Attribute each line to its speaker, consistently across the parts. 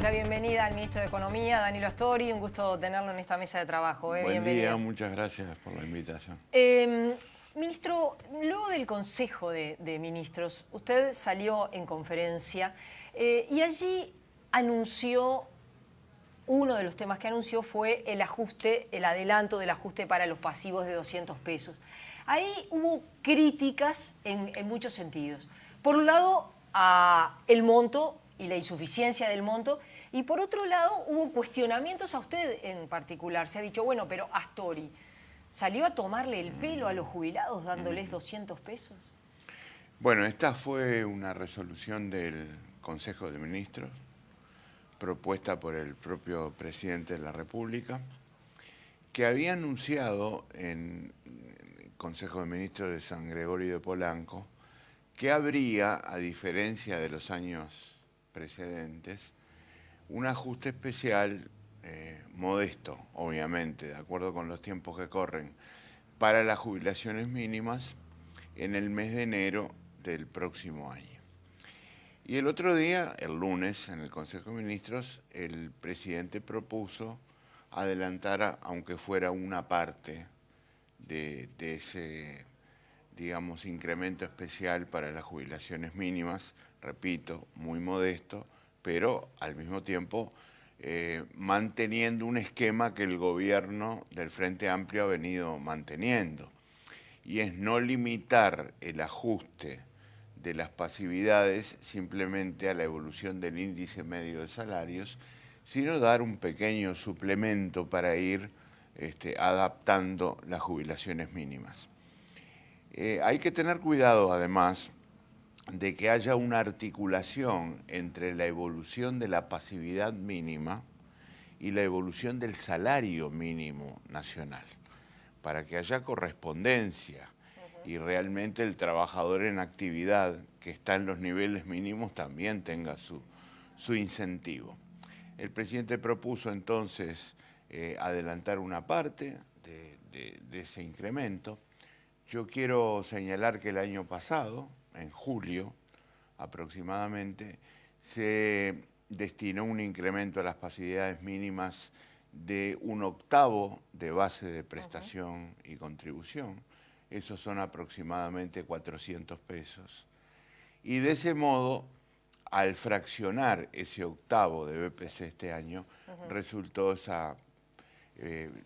Speaker 1: damos la bienvenida al ministro de Economía, Danilo Astori. Un gusto tenerlo en esta mesa de trabajo.
Speaker 2: Buen
Speaker 1: Bienvenido.
Speaker 2: día, muchas gracias por la invitación.
Speaker 1: Ministro, luego del Consejo de Ministros, usted salió en conferencia y allí anunció, uno de los temas que anunció fue el ajuste, el adelanto del ajuste para los pasivos de 200 pesos. Ahí hubo críticas en muchos sentidos. Por un lado, a el monto y la insuficiencia del monto, y por otro lado hubo cuestionamientos a usted en particular. Se ha dicho, bueno, pero Astori ¿salió a tomarle el pelo a los jubilados dándoles 200 pesos?
Speaker 2: Bueno, esta fue una resolución del Consejo de Ministros, propuesta por el propio presidente de la República, que había anunciado en el Consejo de Ministros de San Gregorio de Polanco que habría, a diferencia de los años precedentes, un ajuste especial modesto, obviamente, de acuerdo con los tiempos que corren, para las jubilaciones mínimas en el mes de enero del próximo año. Y el otro día, el lunes, en el Consejo de Ministros, el presidente propuso adelantar, aunque fuera una parte de ese, digamos, incremento especial para las jubilaciones mínimas, repito, muy modesto, pero al mismo tiempo manteniendo un esquema que el gobierno del Frente Amplio ha venido manteniendo, y es no limitar el ajuste de las pasividades simplemente a la evolución del índice medio de salarios, sino dar un pequeño suplemento para ir adaptando las jubilaciones mínimas. Hay que tener cuidado, además, de que haya una articulación entre la evolución de la pasividad mínima y la evolución del salario mínimo nacional, para que haya correspondencia y realmente el trabajador en actividad que está en los niveles mínimos también tenga su incentivo. El presidente propuso entonces adelantar una parte de ese incremento. Yo quiero señalar que el año pasado, en julio aproximadamente, se destinó un incremento a las pasividades mínimas de 1/8 de base de prestación y contribución. Esos son aproximadamente 400 pesos. Y de ese modo, al fraccionar ese octavo de BPC este año, resultó esa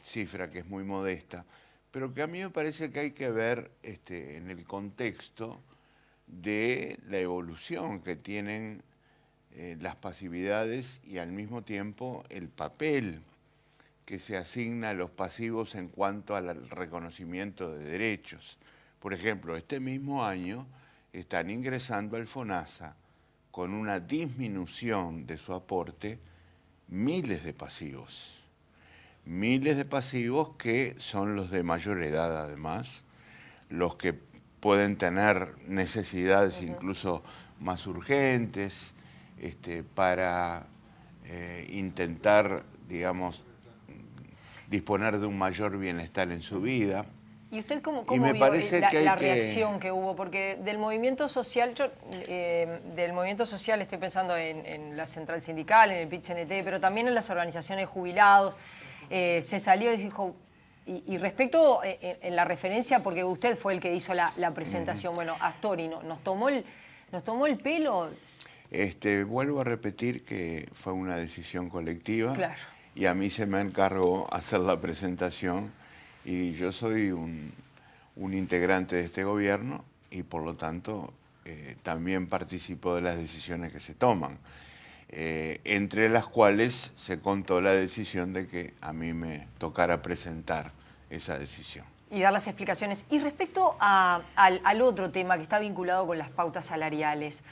Speaker 2: cifra que es muy modesta, pero que a mí me parece que hay que ver en el contexto de la evolución que tienen las pasividades y al mismo tiempo el papel que se asigna a los pasivos en cuanto al reconocimiento de derechos. Por ejemplo, este mismo año están ingresando al FONASA con una disminución de su aporte miles de pasivos. Miles de pasivos que son los de mayor edad, además, los que pueden tener necesidades incluso más urgentes para intentar, digamos, disponer de un mayor bienestar en su vida.
Speaker 1: ¿Y usted cómo
Speaker 2: me
Speaker 1: vio
Speaker 2: parece
Speaker 1: la reacción que hubo? Porque del movimiento social, estoy pensando en la central sindical, en el PIT-CNT, pero también en las organizaciones de jubilados, se salió y dijo, y respecto en la referencia, porque usted fue el que hizo la presentación, bueno, Astori, ¿nos tomó el pelo?
Speaker 2: Vuelvo a repetir que fue una decisión colectiva.
Speaker 1: Claro.
Speaker 2: Y a mí se me encargó hacer la presentación y yo soy un integrante de este gobierno y por lo tanto también participo de las decisiones que se toman, entre las cuales se contó la decisión de que a mí me tocara presentar esa decisión.
Speaker 1: Y dar las explicaciones. Y respecto al otro tema que está vinculado con las pautas salariales,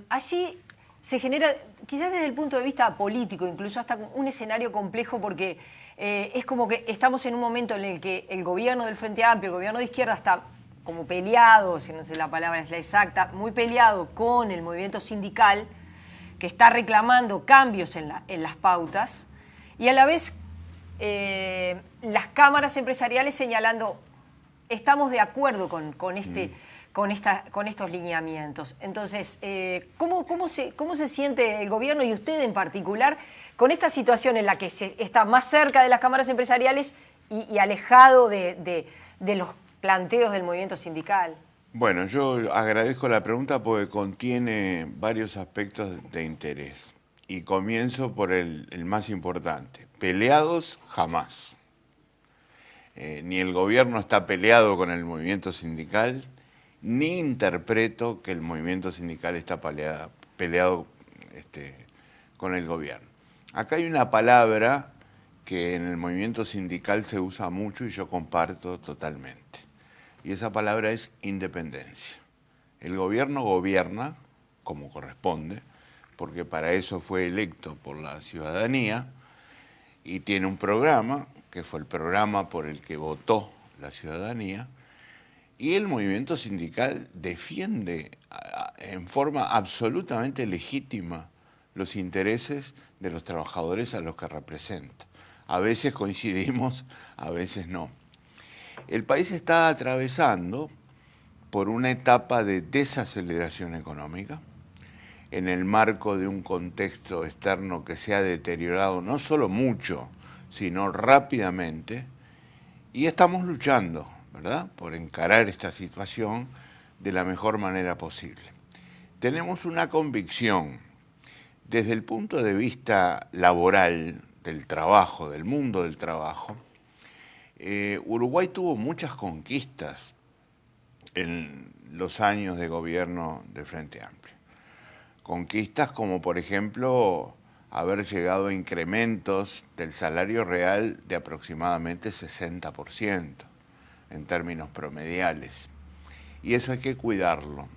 Speaker 1: allí se genera, quizás desde el punto de vista político, incluso hasta un escenario complejo, porque es como que estamos en un momento en el que el gobierno del Frente Amplio, el gobierno de izquierda, está como peleado, si no sé la palabra es la exacta, muy peleado con el movimiento sindical, que está reclamando cambios en las pautas, y a la vez las cámaras empresariales señalando, estamos de acuerdo con con estos lineamientos. Entonces, ¿cómo se siente el gobierno y usted en particular con esta situación en la que se está más cerca de las cámaras empresariales y alejado de los planteos del movimiento sindical?
Speaker 2: Bueno, yo agradezco la pregunta porque contiene varios aspectos de interés. Y comienzo por el más importante. Peleados, jamás. Ni el gobierno está peleado con el movimiento sindical, ni interpreto que el movimiento sindical está peleado con el gobierno. Acá hay una palabra que en el movimiento sindical se usa mucho y yo comparto totalmente. Y esa palabra es independencia. El gobierno gobierna como corresponde, porque para eso fue electo por la ciudadanía y tiene un programa, que fue el programa por el que votó la ciudadanía, y el movimiento sindical defiende en forma absolutamente legítima los intereses de los trabajadores a los que representa. A veces coincidimos, a veces no. El país está atravesando por una etapa de desaceleración económica, en el marco de un contexto externo que se ha deteriorado no solo mucho, sino rápidamente, y estamos luchando, ¿verdad?, por encarar esta situación de la mejor manera posible. Tenemos una convicción, desde el punto de vista laboral, del trabajo, del mundo del trabajo. Uruguay tuvo muchas conquistas en los años de gobierno de Frente Amplio. Conquistas como, por ejemplo, haber llegado a incrementos del salario real de aproximadamente 60% en términos promediales. Y eso hay que cuidarlo.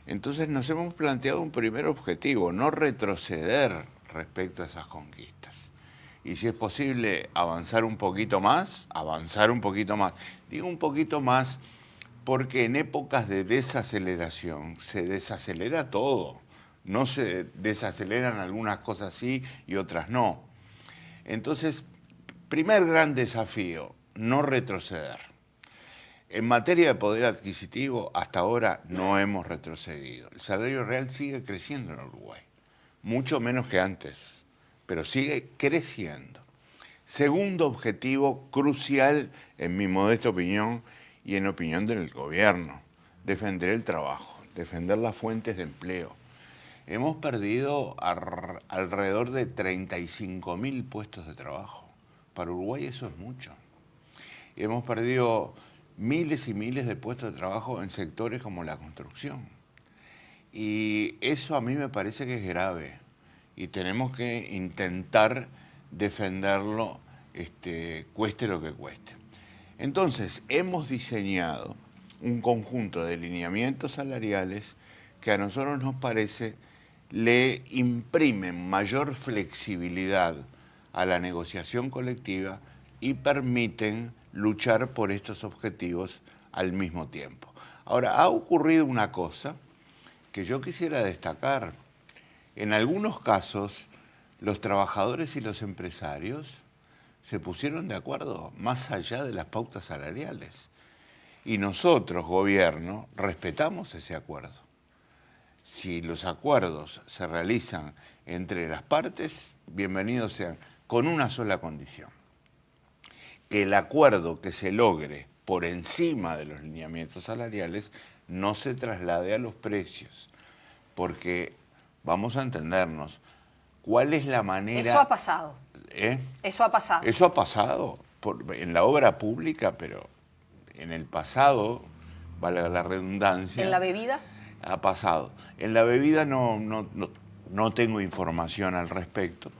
Speaker 2: Entonces nos hemos planteado un primer objetivo, no retroceder respecto a esas conquistas. Y si es posible avanzar un poquito más, avanzar un poquito más. Digo un poquito más porque en épocas de desaceleración se desacelera todo. No se desaceleran algunas cosas sí y otras no. Entonces, primer gran desafío, no retroceder. En materia de poder adquisitivo, hasta ahora no hemos retrocedido. El salario real sigue creciendo en Uruguay, mucho menos que antes, pero sigue creciendo. Segundo objetivo crucial, en mi modesta opinión y en opinión del gobierno, defender el trabajo, defender las fuentes de empleo. Hemos perdido alrededor de 35.000 puestos de trabajo. Para Uruguay eso es mucho. Hemos perdido miles y miles de puestos de trabajo en sectores como la construcción. Y eso a mí me parece que es grave. Y tenemos que intentar defenderlo, cueste lo que cueste. Entonces, hemos diseñado un conjunto de lineamientos salariales que a nosotros nos parece le imprimen mayor flexibilidad a la negociación colectiva y permiten luchar por estos objetivos al mismo tiempo. Ahora, ha ocurrido una cosa que yo quisiera destacar. En algunos casos, los trabajadores y los empresarios se pusieron de acuerdo más allá de las pautas salariales. Y nosotros, gobierno, respetamos ese acuerdo. Si los acuerdos se realizan entre las partes, bienvenidos sean, con una sola condición: que el acuerdo que se logre por encima de los lineamientos salariales no se traslade a los precios, porque vamos a entendernos, ¿cuál es la manera?
Speaker 1: Eso ha pasado. Eso ha pasado.
Speaker 2: Eso ha pasado en la obra pública, pero en el pasado, valga la redundancia.
Speaker 1: ¿En la bebida?
Speaker 2: Ha pasado. En la bebida no tengo información al respecto.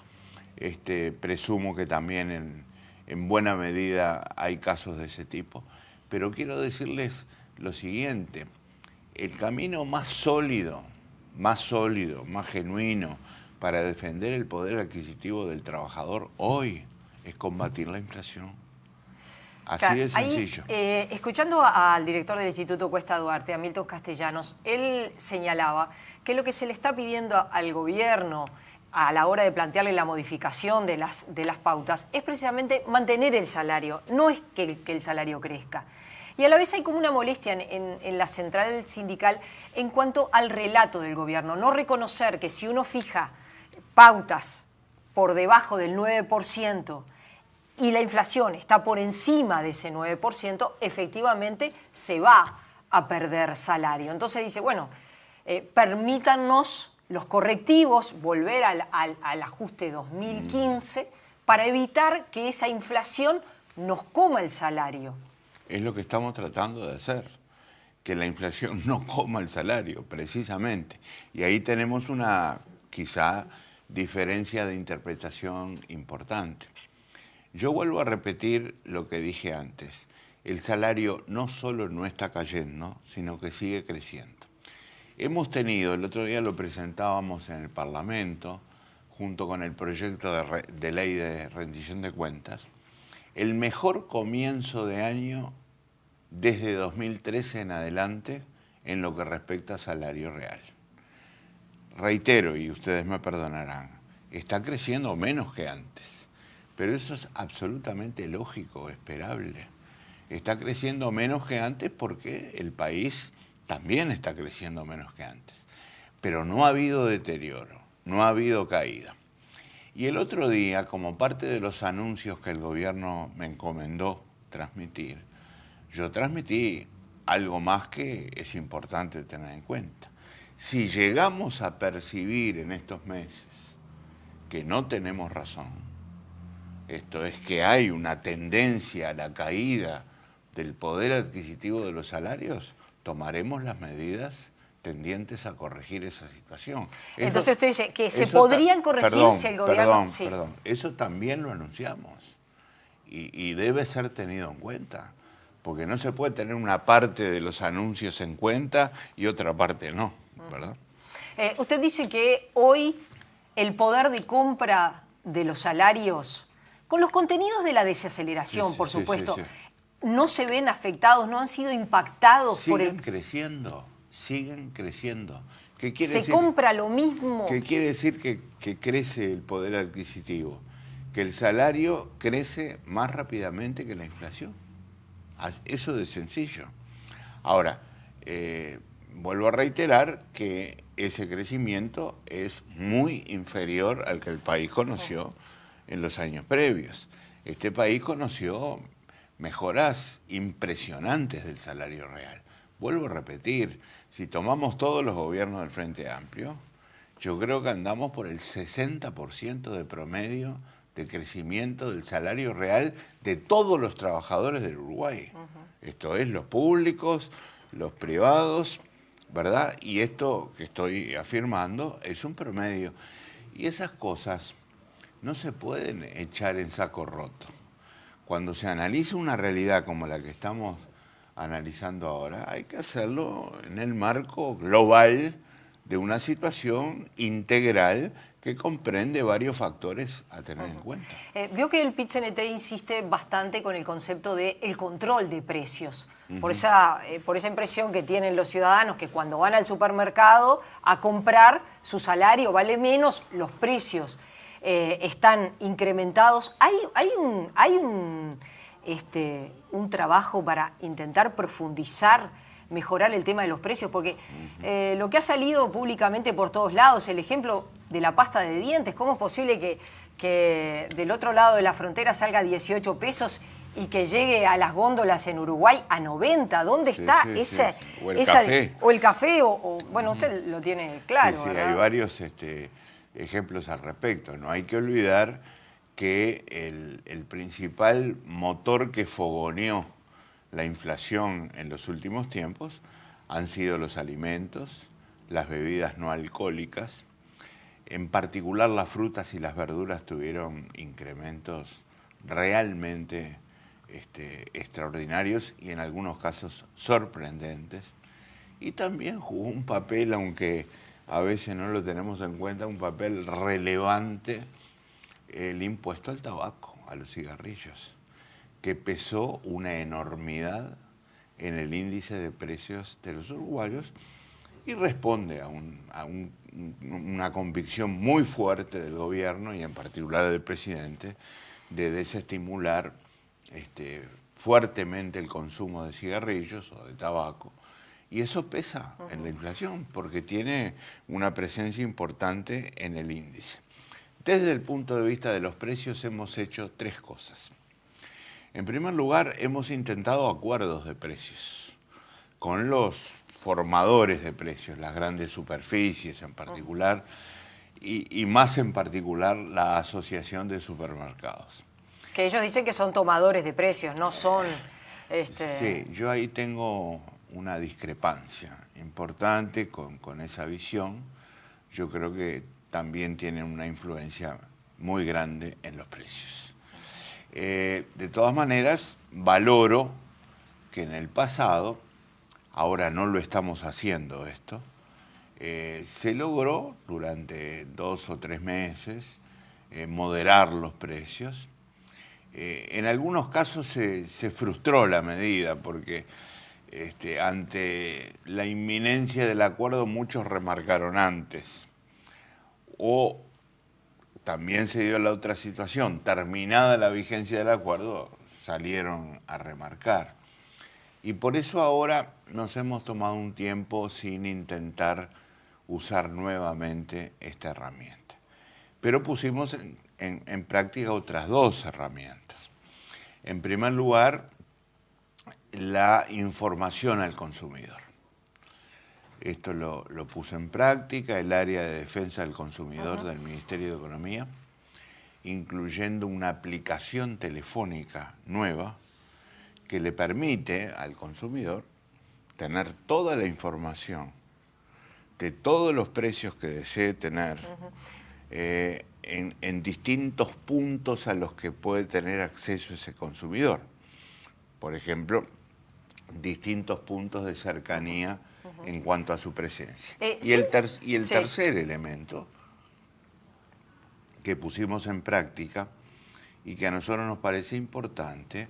Speaker 2: Presumo que también en buena medida hay casos de ese tipo. Pero quiero decirles lo siguiente: el camino más sólido, más genuino para defender el poder adquisitivo del trabajador hoy es combatir la inflación. Así de sencillo.
Speaker 1: Escuchando al director del Instituto Cuesta Duarte, a Milton Castellanos, él señalaba que lo que se le está pidiendo al gobierno a la hora de plantearle la modificación de las pautas es precisamente mantener el salario, no es que el salario crezca. Y a la vez hay como una molestia en la central sindical en cuanto al relato del gobierno. No reconocer que si uno fija pautas por debajo del 9% y la inflación está por encima de ese 9%, efectivamente se va a perder salario. Entonces dice, bueno, permítanos los correctivos, volver al ajuste 2015 para evitar que esa inflación nos coma el salario.
Speaker 2: Es lo que estamos tratando de hacer, que la inflación no coma el salario, precisamente. Y ahí tenemos una, quizá, diferencia de interpretación importante. Yo vuelvo a repetir lo que dije antes. El salario no solo no está cayendo, sino que sigue creciendo. Hemos tenido, el otro día lo presentábamos en el Parlamento, junto con el proyecto de ley de rendición de cuentas, el mejor comienzo de año desde 2013 en adelante en lo que respecta a salario real. Reitero, y ustedes me perdonarán, está creciendo menos que antes, pero eso es absolutamente lógico, esperable. Está creciendo menos que antes porque el país también está creciendo menos que antes. Pero no ha habido deterioro, no ha habido caída. Y el otro día, como parte de los anuncios que el gobierno me encomendó transmitir, yo transmití algo más que es importante tener en cuenta. Si llegamos a percibir en estos meses que no tenemos razón, esto es que hay una tendencia a la caída del poder adquisitivo de los salarios, tomaremos las medidas tendientes a corregir esa situación.
Speaker 1: Entonces usted dice que se podrían corregir si el gobierno...
Speaker 2: Perdón, eso también lo anunciamos y debe ser tenido en cuenta, porque no se puede tener una parte de los anuncios en cuenta y otra parte no, ¿verdad?
Speaker 1: Usted dice que hoy el poder de compra de los salarios, con los contenidos de la desaceleración, por supuesto, no se ven afectados, no han sido impactados por el...
Speaker 2: Siguen creciendo. ¿Qué quiere
Speaker 1: decir? ¿Se compra lo mismo?
Speaker 2: ¿Qué quiere decir que crece el poder adquisitivo? Que el salario crece más rápidamente que la inflación. Eso de sencillo. Ahora, vuelvo a reiterar que ese crecimiento es muy inferior al que el país conoció en los años previos. Este país conoció mejoras impresionantes del salario real. Vuelvo a repetir, si tomamos todos los gobiernos del Frente Amplio, yo creo que andamos por el 60% de promedio de crecimiento del salario real de todos los trabajadores del Uruguay. Esto es, los públicos, los privados, ¿verdad? Y esto que estoy afirmando es un promedio. Y esas cosas no se pueden echar en saco roto. Cuando se analiza una realidad como la que estamos analizando ahora, hay que hacerlo en el marco global de una situación integral que comprende varios factores a tener en cuenta.
Speaker 1: Veo que el PIT-CNT insiste bastante con el concepto del control de precios, por esa impresión que tienen los ciudadanos que cuando van al supermercado a comprar, su salario vale menos, los precios están incrementados. Hay un trabajo para intentar profundizar, mejorar el tema de los precios, porque lo que ha salido públicamente por todos lados, el ejemplo de la pasta de dientes, ¿cómo es posible que del otro lado de la frontera salga 18 pesos y que llegue a las góndolas en Uruguay a 90? ¿Dónde está ese?
Speaker 2: O el café.
Speaker 1: O el café, bueno, usted lo tiene claro,
Speaker 2: sí,
Speaker 1: ¿verdad?
Speaker 2: Hay varios ejemplos al respecto. No hay que olvidar que el principal motor que fogoneó la inflación en los últimos tiempos han sido los alimentos, las bebidas no alcohólicas. En particular las frutas y las verduras tuvieron incrementos realmente extraordinarios y en algunos casos sorprendentes. Y también jugó un papel, aunque a veces no lo tenemos en cuenta, un papel relevante el impuesto al tabaco, a los cigarrillos, que pesó una enormidad en el índice de precios de los uruguayos y responde a una convicción muy fuerte del gobierno y en particular del presidente de desestimular fuertemente el consumo de cigarrillos o de tabaco, y eso pesa en la inflación porque tiene una presencia importante en el índice. Desde el punto de vista de los precios hemos hecho 3 cosas. En primer lugar, hemos intentado acuerdos de precios con los formadores de precios, las grandes superficies en particular, y más en particular la Asociación de Supermercados.
Speaker 1: Que ellos dicen que son tomadores de precios, no son...
Speaker 2: Sí, yo ahí tengo una discrepancia importante con esa visión. Yo creo que también tienen una influencia muy grande en los precios. De todas maneras, valoro que en el pasado, ahora no lo estamos haciendo esto, se logró durante 2 o 3 meses moderar los precios. En algunos casos se frustró la medida porque ante la inminencia del acuerdo muchos remarcaron antes. O también se dio la otra situación, terminada la vigencia del acuerdo, salieron a remarcar. Y por eso ahora nos hemos tomado un tiempo sin intentar usar nuevamente esta herramienta. Pero pusimos en práctica otras 2 herramientas. En primer lugar, la información al consumidor. Esto lo puso en práctica el área de defensa del consumidor del Ministerio de Economía, incluyendo una aplicación telefónica nueva que le permite al consumidor tener toda la información de todos los precios que desee tener en distintos puntos a los que puede tener acceso ese consumidor. Por ejemplo, distintos puntos de cercanía en cuanto a su presencia. Y el tercer elemento que pusimos en práctica y que a nosotros nos parece importante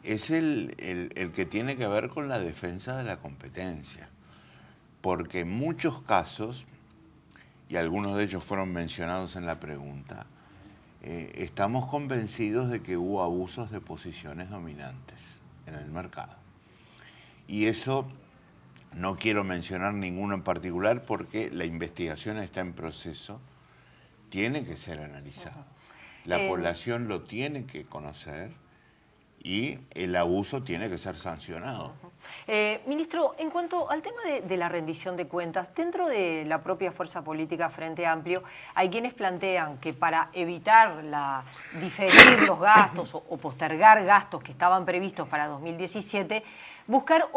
Speaker 2: es el que tiene que ver con la defensa de la competencia. Porque en muchos casos, y algunos de ellos fueron mencionados en la pregunta, estamos convencidos de que hubo abusos de posiciones dominantes en el mercado. Y eso no quiero mencionar ninguno en particular porque la investigación está en proceso, tiene que ser analizada. La población lo tiene que conocer y el abuso tiene que ser sancionado.
Speaker 1: Ministro, en cuanto al tema de la rendición de cuentas, dentro de la propia fuerza política Frente Amplio, hay quienes plantean que para evitar diferir los gastos o postergar gastos que estaban previstos para 2017, buscar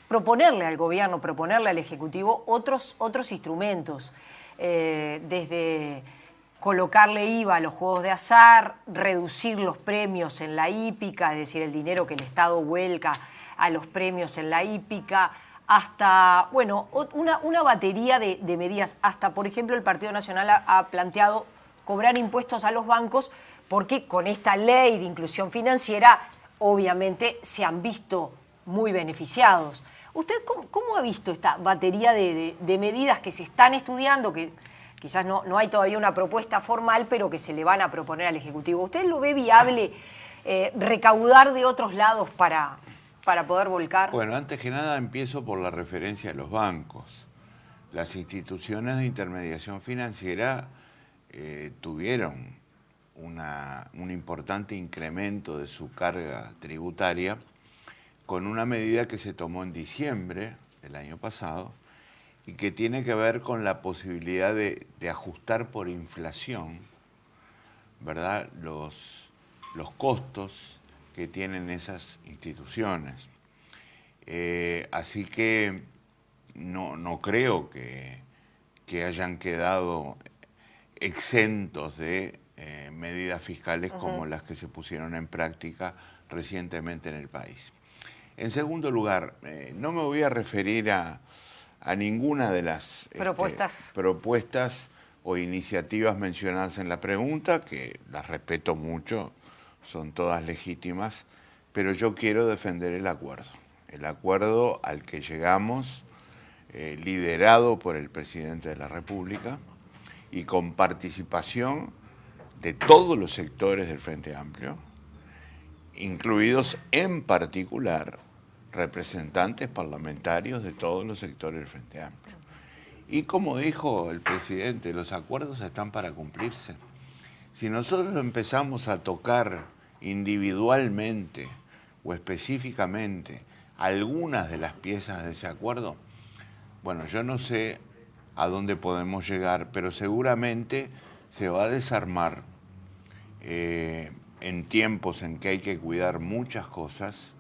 Speaker 1: proponerle al gobierno, proponerle al Ejecutivo otros instrumentos, desde colocarle IVA a los juegos de azar, reducir los premios en la hípica, es decir, el dinero que el Estado vuelca a los premios en la hípica, hasta, bueno, una batería de medidas. Hasta, por ejemplo, el Partido Nacional ha planteado cobrar impuestos a los bancos porque con esta ley de inclusión financiera, obviamente, se han visto muy beneficiados. ¿Usted cómo ha visto esta batería de medidas que se están estudiando, que quizás no hay todavía una propuesta formal, pero que se le van a proponer al Ejecutivo? ¿Usted lo ve viable recaudar de otros lados para poder volcar?
Speaker 2: Bueno, antes que nada empiezo por la referencia a los bancos. Las instituciones de intermediación financiera tuvieron un importante incremento de su carga tributaria con una medida que se tomó en diciembre del año pasado y que tiene que ver con la posibilidad de ajustar por inflación, ¿verdad?, los costos que tienen esas instituciones. Así que no creo que hayan quedado exentos de medidas fiscales como las que se pusieron en práctica recientemente en el país. En segundo lugar, no me voy a referir a ninguna de las propuestas o iniciativas mencionadas en la pregunta, que las respeto mucho, son todas legítimas, pero yo quiero defender el acuerdo al que llegamos, liderado por el presidente de la República y con participación de todos los sectores del Frente Amplio, incluidos en particular representantes parlamentarios de todos los sectores del Frente Amplio. Y como dijo el presidente, los acuerdos están para cumplirse. Si nosotros empezamos a tocar individualmente o específicamente algunas de las piezas de ese acuerdo, bueno, yo no sé a dónde podemos llegar, pero seguramente se va a desarmar en tiempos en que hay que cuidar muchas cosas,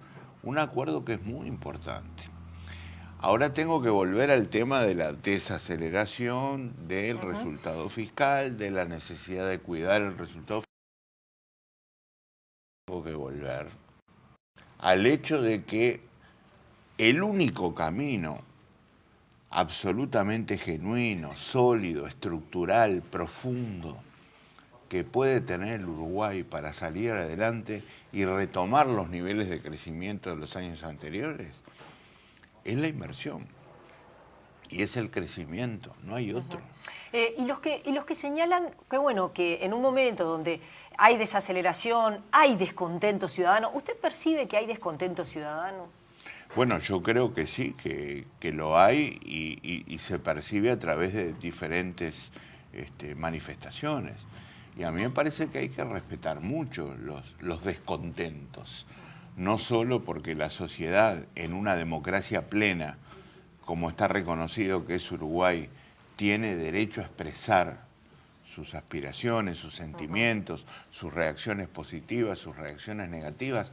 Speaker 2: un acuerdo que es muy importante. Ahora tengo que volver al tema de la desaceleración del resultado fiscal, de la necesidad de cuidar el resultado fiscal. Tengo que volver al hecho de que el único camino absolutamente genuino, sólido, estructural, profundo, que puede tener el Uruguay para salir adelante y retomar los niveles de crecimiento de los años anteriores, es la inversión. Y es el crecimiento, no hay otro.
Speaker 1: Y los que señalan que, bueno, que en un momento donde hay desaceleración, hay descontento ciudadano, ¿usted percibe que hay descontento ciudadano?
Speaker 2: Bueno, yo creo que sí, que lo hay y se percibe a través de diferentes manifestaciones. Y a mí me parece que hay que respetar mucho los descontentos, no solo porque la sociedad en una democracia plena, como está reconocido que es Uruguay, tiene derecho a expresar sus aspiraciones, sus sentimientos, sus reacciones positivas, sus reacciones negativas,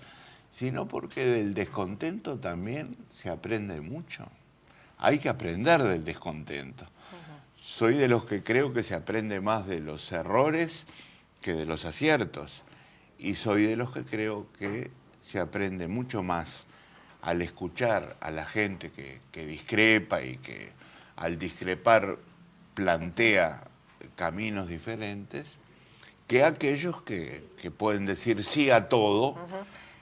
Speaker 2: sino porque del descontento también se aprende mucho. Hay que aprender del descontento. Soy de los que creo que se aprende más de los errores que de los aciertos. Y soy de los que creo que se aprende mucho más al escuchar a la gente que discrepa y que al discrepar plantea caminos diferentes, que aquellos que pueden decir sí a todo,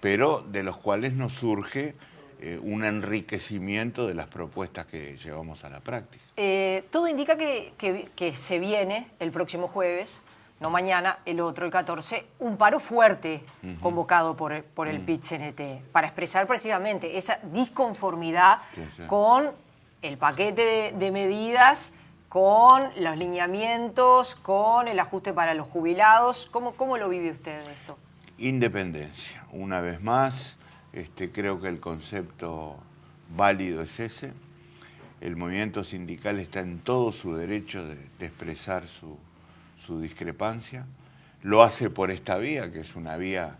Speaker 2: pero de los cuales nos surge un enriquecimiento de las propuestas que llevamos a la práctica.
Speaker 1: Todo indica que se viene el próximo jueves, no mañana, el otro, el 14, un paro fuerte convocado por el PIT-CNT para expresar precisamente esa disconformidad con el paquete de medidas, con los lineamientos, con el ajuste para los jubilados. ¿Cómo lo vive usted esto?
Speaker 2: Independencia. Una vez más, creo que el concepto válido es ese. El movimiento sindical está en todo su derecho de expresar su discrepancia. Lo hace por esta vía, que es una vía,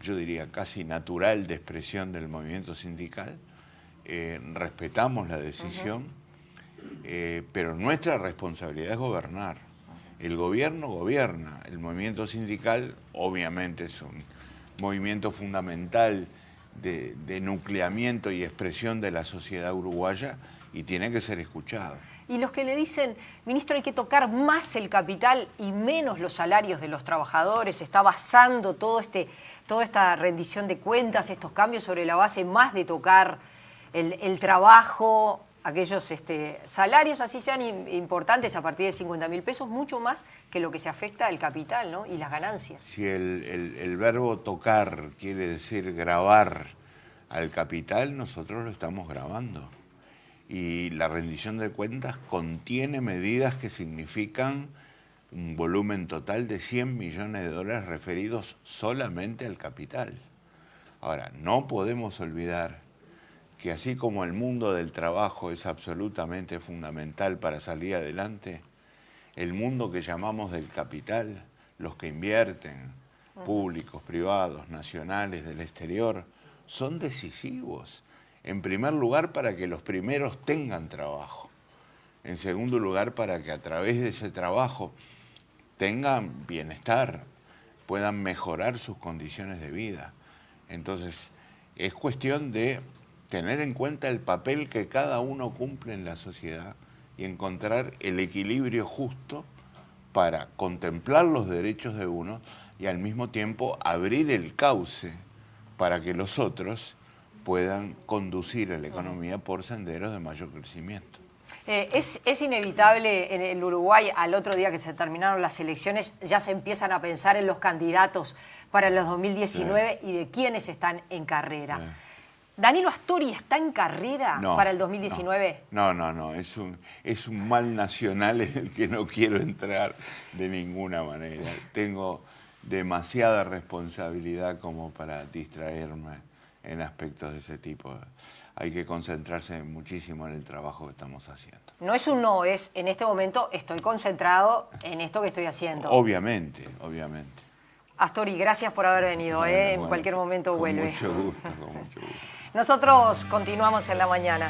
Speaker 2: yo diría, casi natural de expresión del movimiento sindical. Respetamos la decisión, pero nuestra responsabilidad es gobernar. El gobierno gobierna, el movimiento sindical obviamente es un movimiento fundamental de nucleamiento y expresión de la sociedad uruguaya y tiene que ser escuchado.
Speaker 1: Y los que le dicen, ministro, hay que tocar más el capital y menos los salarios de los trabajadores, está basando toda esta rendición de cuentas, estos cambios sobre la base más de tocar el trabajo, aquellos salarios, así sean importantes a partir de 50.000 pesos, mucho más que lo que se afecta al capital, ¿no? Y las ganancias.
Speaker 2: Si el verbo tocar quiere decir grabar al capital, nosotros lo estamos grabando. Y la rendición de cuentas contiene medidas que significan un volumen total de 100 millones de dólares referidos solamente al capital. Ahora, no podemos olvidar que así como el mundo del trabajo es absolutamente fundamental para salir adelante, el mundo que llamamos del capital, los que invierten, públicos, privados, nacionales, del exterior, son decisivos. En primer lugar, para que los primeros tengan trabajo. En segundo lugar, para que a través de ese trabajo tengan bienestar, puedan mejorar sus condiciones de vida. Entonces, es cuestión de tener en cuenta el papel que cada uno cumple en la sociedad y encontrar el equilibrio justo para contemplar los derechos de uno y al mismo tiempo abrir el cauce para que los otros puedan conducir a la economía por senderos de mayor crecimiento.
Speaker 1: Es inevitable en el Uruguay, al otro día que se terminaron las elecciones, ya se empiezan a pensar en los candidatos para los 2019 y de quiénes están en carrera. ¿Danilo Astori está en carrera para el 2019?
Speaker 2: No, es un mal nacional en el que no quiero entrar de ninguna manera. Tengo demasiada responsabilidad como para distraerme en aspectos de ese tipo. Hay que concentrarse muchísimo en el trabajo que estamos haciendo.
Speaker 1: No es un no, es en este momento estoy concentrado en esto que estoy haciendo.
Speaker 2: Obviamente.
Speaker 1: Astori, gracias por haber venido. En cualquier momento vuelve.
Speaker 2: Con mucho gusto.
Speaker 1: Nosotros continuamos en la mañana.